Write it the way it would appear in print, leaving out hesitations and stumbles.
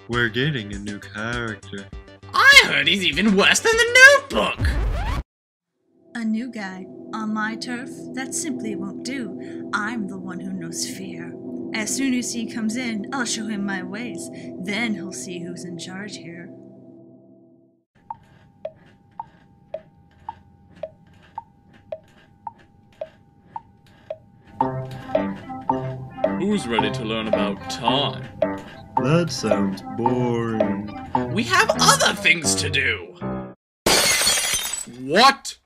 We're getting a new character. I heard he's even worse than the Notebook! A new guy. On my turf? That simply won't do. I'm the one who knows fear. As soon as he comes in, I'll show him my ways. Then he'll see who's in charge here. Who's ready to learn about time? That sounds boring. We have other things to do! What?